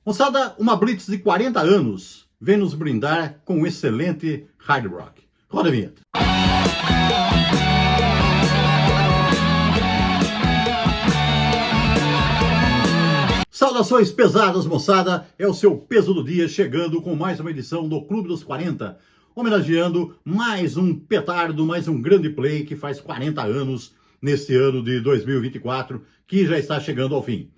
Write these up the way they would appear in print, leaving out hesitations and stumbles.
Moçada, uma blitz de 40 anos vem nos brindar com um excelente hard rock. Roda a vinheta. Saudações pesadas, moçada, é o seu peso do dia chegando com mais uma edição do Clube dos 40, homenageando mais um petardo, mais um grande play que faz 40 anos neste ano de 2024, que já está chegando ao fim,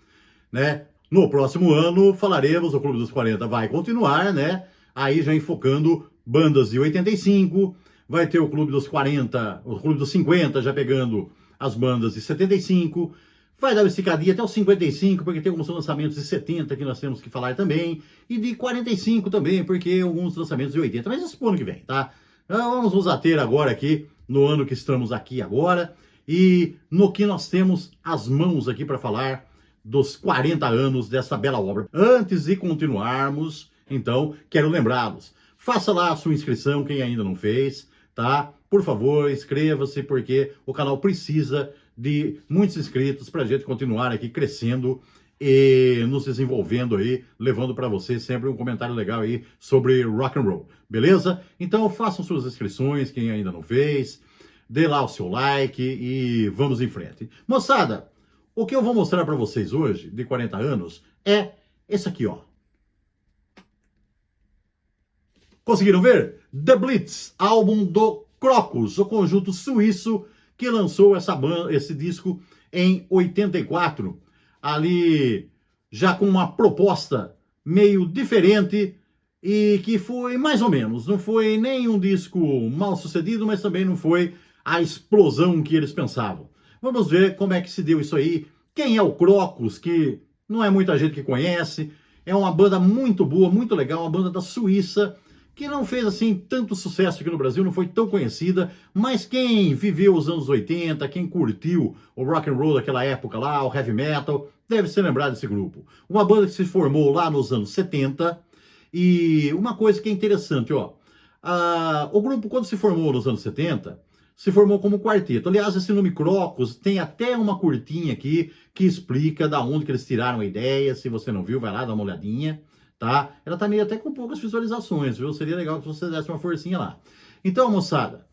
né? No próximo ano falaremos, o Clube dos 40 vai continuar, né? Aí já enfocando bandas de 85, vai ter o Clube dos 40, o Clube dos 50 já pegando as bandas de 75, vai dar uma esticadinha até os 55, porque tem alguns lançamentos de 70 que nós temos que falar também, e de 45 também, porque alguns lançamentos de 80, mas isso pro ano que vem, tá? Então, vamos nos ater agora aqui, no ano que estamos aqui agora, e no que nós temos as mãos aqui para falar dos 40 anos dessa bela obra. Antes de continuarmos, então, quero lembrá-los, faça lá a sua inscrição, quem ainda não fez, tá? Por favor, inscreva-se, porque o canal precisa de muitos inscritos para a gente continuar aqui crescendo e nos desenvolvendo aí, levando para você sempre um comentário legal aí sobre rock and roll, beleza? Então, façam suas inscrições, quem ainda não fez, dê lá o seu like e vamos em frente. Moçada, o que eu vou mostrar para vocês hoje, de 40 anos, é esse aqui, ó. Conseguiram ver? The Blitz, álbum do Crocus, o conjunto suíço que lançou esse disco em 84, ali já com uma proposta meio diferente e que foi mais ou menos, não foi nem um disco mal sucedido, mas também não foi a explosão que eles pensavam. Vamos ver como é que se deu isso aí. Quem é o Crocus, que não é muita gente que conhece. É uma banda muito boa, muito legal, uma banda da Suíça, que não fez assim tanto sucesso aqui no Brasil, não foi tão conhecida, mas quem viveu os anos 80, quem curtiu o rock and roll daquela época lá, o heavy metal, deve se lembrar desse grupo. Uma banda que se formou lá nos anos 70, e uma coisa que é interessante, ó, o grupo quando se formou nos anos 70, se formou como quarteto. Aliás, esse nome Crocus tem até uma curtinha aqui que explica da onde que eles tiraram a ideia. Se você não viu, vai lá, dá uma olhadinha, tá? Ela tá meio até com poucas visualizações, viu? Seria legal que você desse uma forcinha lá. Então, moçada,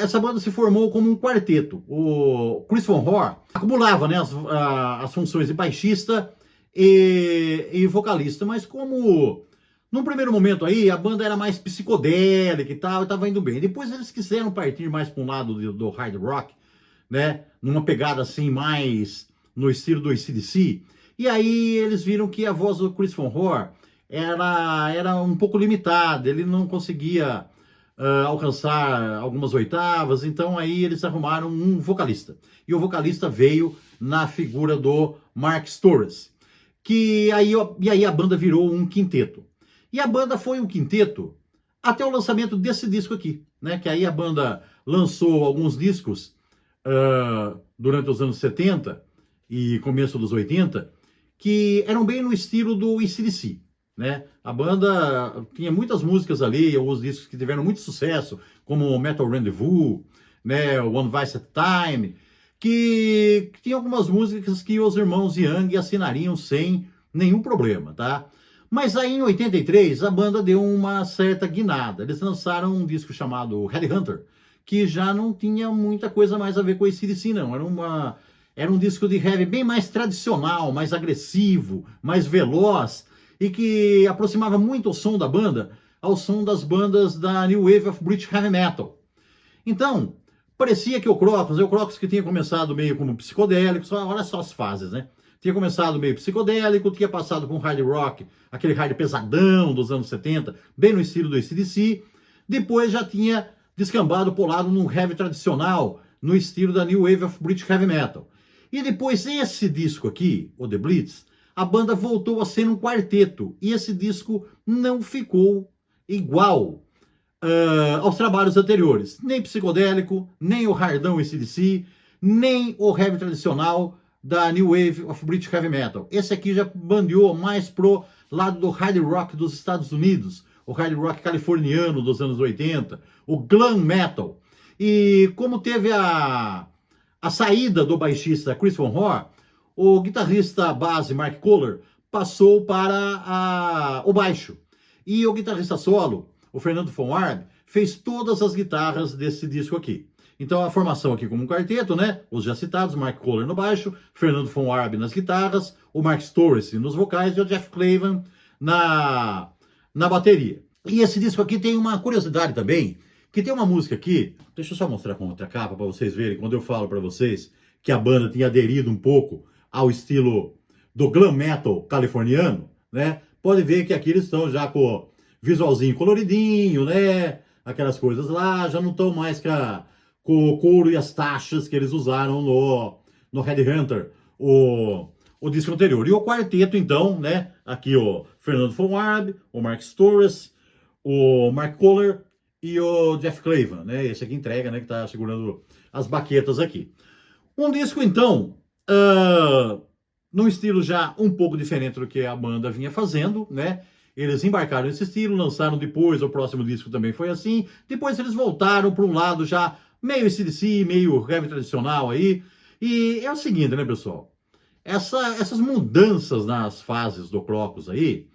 essa banda se formou como um quarteto. O Chris Van Horn acumulava, né, as funções de baixista e vocalista, mas como num primeiro momento aí, a banda era mais psicodélica e tal, e tava indo bem. Depois eles quiseram partir mais para um lado do hard rock, né? Numa pegada assim, mais no estilo do AC/DC. E aí eles viram que a voz do Chris Van Horn era um pouco limitada, ele não conseguia alcançar algumas oitavas, então aí eles arrumaram um vocalista. E o vocalista veio na figura do Mark Storrs, e aí a banda virou um quinteto. E a banda foi um quinteto até o lançamento desse disco aqui, né? Que aí a banda lançou alguns discos durante os anos 70 e começo dos 80, que eram bem no estilo do AC/DC, né? A banda tinha muitas músicas ali, alguns discos que tiveram muito sucesso, como Metal Rendezvous, né? One Vice at a Time, que tinha algumas músicas que os irmãos Young assinariam sem nenhum problema, tá? Mas aí em 83 a banda deu uma certa guinada. Eles lançaram um disco chamado Headhunter, que já não tinha muita coisa mais a ver com esse AC/DC, não. Era um disco de heavy bem mais tradicional, mais agressivo, mais veloz, e que aproximava muito o som da banda ao som das bandas da New Wave of British Heavy Metal. Então, parecia que o Crocus que tinha começado meio como psicodélico, olha só as fases, né? Tinha começado meio psicodélico, tinha passado com hard rock, aquele hard pesadão dos anos 70, bem no estilo do AC/DC. Depois já tinha descambado pro lado num heavy tradicional, no estilo da New Wave of British Heavy Metal. E depois esse disco aqui, o The Blitz, a banda voltou a ser um quarteto. E esse disco não ficou igual aos trabalhos anteriores. Nem psicodélico, nem o hardão AC/DC, nem o heavy tradicional da New Wave of British Heavy Metal. Esse aqui já bandeou mais pro lado do hard rock dos Estados Unidos, o hard rock californiano dos anos 80, o glam metal. E como teve a saída do baixista Chris Van Horn, o guitarrista base Mark Kohler passou para o baixo. E o guitarrista solo, o Fernando von Arb, fez todas as guitarras desse disco aqui. Então a formação aqui como um quarteto, né? Os já citados, Mark Kohler no baixo, Fernando von Arb nas guitarras, o Mark Storrs nos vocais e o Jeff Cleavan na bateria. E esse disco aqui tem uma curiosidade também, que tem uma música aqui, deixa eu só mostrar com outra capa para vocês verem, quando eu falo para vocês que a banda tinha aderido um pouco ao estilo do glam metal californiano, né? Pode ver que aqui eles estão já com o visualzinho coloridinho, né? Aquelas coisas lá, já não estão mais com o couro e as taxas que eles usaram no Headhunter, o disco anterior. E o quarteto, então, né? Aqui o Fernando von Arb, o Mark Storrs, o Mark Kohler e o Jeff Cleavan, né? Esse aqui entrega, né? Que tá segurando as baquetas aqui. Um disco, então, num estilo já um pouco diferente do que a banda vinha fazendo, né? Eles embarcaram nesse estilo, lançaram depois, o próximo disco também foi assim. Depois eles voltaram para um lado já meio AC/DC, meio heavy tradicional aí. E é o seguinte, né, pessoal? Essas mudanças nas fases do Crocus aí,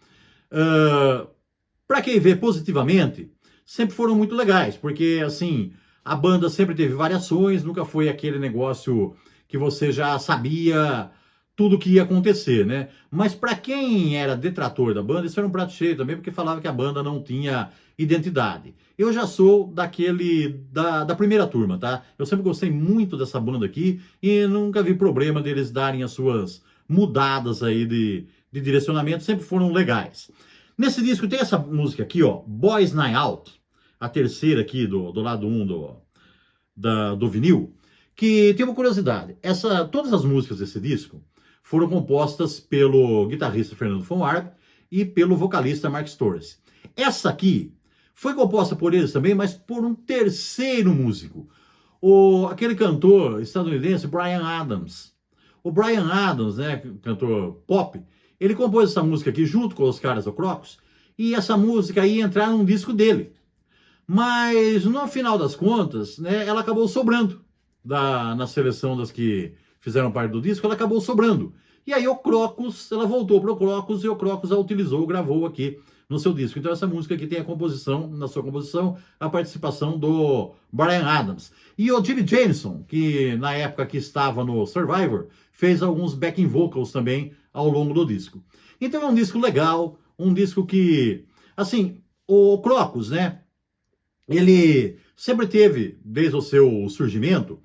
para quem vê positivamente, sempre foram muito legais, porque, assim, a banda sempre teve variações, nunca foi aquele negócio que você já sabia tudo que ia acontecer, né? Mas para quem era detrator da banda, isso era um prato cheio também, porque falava que a banda não tinha identidade. Eu já sou da primeira turma, tá? Eu sempre gostei muito dessa banda aqui e nunca vi problema deles darem as suas mudadas aí de direcionamento, sempre foram legais. Nesse disco tem essa música aqui, ó, Boys Night Out, a terceira aqui do lado 1 do vinil, que tem uma curiosidade. Todas as músicas desse disco foram compostas pelo guitarrista Fernando von Arb e pelo vocalista Mark Storrs. Essa aqui foi composta por eles também, mas por um terceiro músico, aquele cantor estadunidense Bryan Adams. O Bryan Adams, né, cantor pop, ele compôs essa música aqui junto com os caras do Crocus, e essa música ia entrar num disco dele. Mas no final das contas, né, ela acabou sobrando na seleção das que fizeram parte do disco, ela acabou sobrando. E aí o Crocus, ela voltou para o Crocus e o Crocus a utilizou, gravou aqui no seu disco. Então essa música aqui tem na sua composição, a participação do Bryan Adams. E o Jimmy Jameson, que na época que estava no Survivor, fez alguns backing vocals também ao longo do disco. Então é um disco legal, um disco que, assim, o Crocus, né, ele sempre teve, desde o seu surgimento,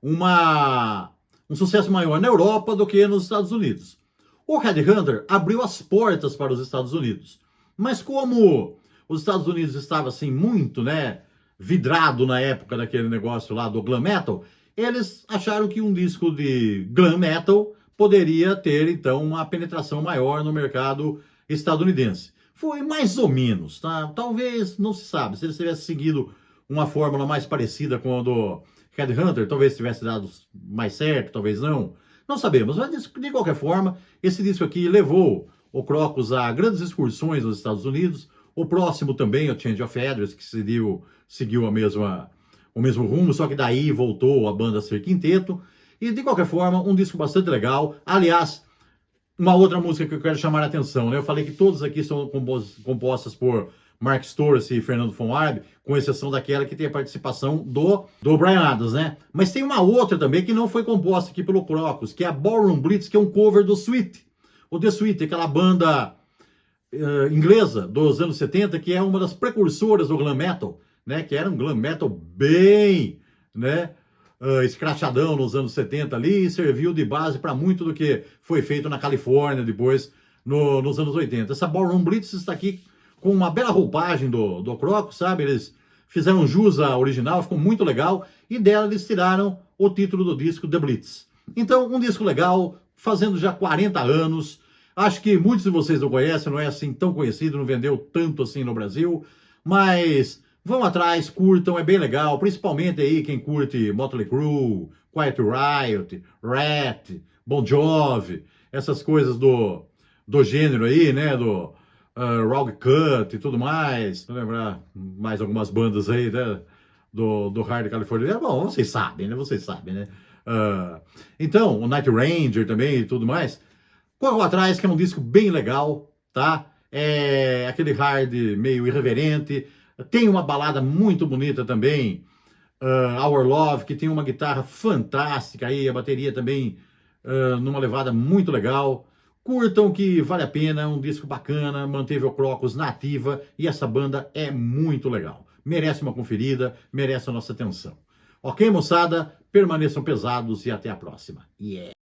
um sucesso maior na Europa do que nos Estados Unidos. O Headhunter abriu as portas para os Estados Unidos, mas como os Estados Unidos estava assim muito, né, vidrado na época daquele negócio lá do glam metal, eles acharam que um disco de glam metal poderia ter então uma penetração maior no mercado estadunidense. Foi mais ou menos, tá? Talvez, não se sabe, se eles tivessem seguido uma fórmula mais parecida com a do Headhunter, talvez tivesse dado mais certo, talvez não. Não sabemos, mas de qualquer forma, esse disco aqui levou o Crocus a grandes excursões nos Estados Unidos. O próximo também, o Change of Address, que seguiu o mesmo rumo, só que daí voltou a banda a ser quinteto. E de qualquer forma, um disco bastante legal. Aliás, uma outra música que eu quero chamar a atenção, né? Eu falei que todas aqui são compostas por Mark Storrs e Fernando von Arb, com exceção daquela que tem a participação do Bryan Adams, né? Mas tem uma outra também que não foi composta aqui pelo Crocus, que é a Ballroom Blitz, que é um cover do Sweet. O The Sweet, aquela banda inglesa dos anos 70, que é uma das precursoras do glam metal, né? Que era um glam metal bem, né, escrachadão nos anos 70 ali, e serviu de base para muito do que foi feito na Califórnia depois, nos anos 80. Essa Ballroom Blitz está aqui com uma bela roupagem do Crocus, sabe? Eles fizeram jus à original, ficou muito legal, e dela eles tiraram o título do disco, The Blitz. Então, um disco legal, fazendo já 40 anos. Acho que muitos de vocês não conhecem, não é assim tão conhecido, não vendeu tanto assim no Brasil, mas vão atrás, curtam, é bem legal, principalmente aí quem curte Motley Crue, Quiet Riot, Rat, Bon Jovi, essas coisas do gênero aí, né, do Rogue Cut e tudo mais. Vou lembrar mais algumas bandas aí, né, do hard californiano. Bom, vocês sabem, né? Então, o Night Ranger também e tudo mais. Corram atrás, que é um disco bem legal, tá? É aquele hard meio irreverente. Tem uma balada muito bonita também, Our Love, que tem uma guitarra fantástica aí, a bateria também numa levada muito legal. Curtam que vale a pena, é um disco bacana, manteve o Crocus na ativa e essa banda é muito legal. Merece uma conferida, merece a nossa atenção. Ok, moçada? Permaneçam pesados e até a próxima. Yeah!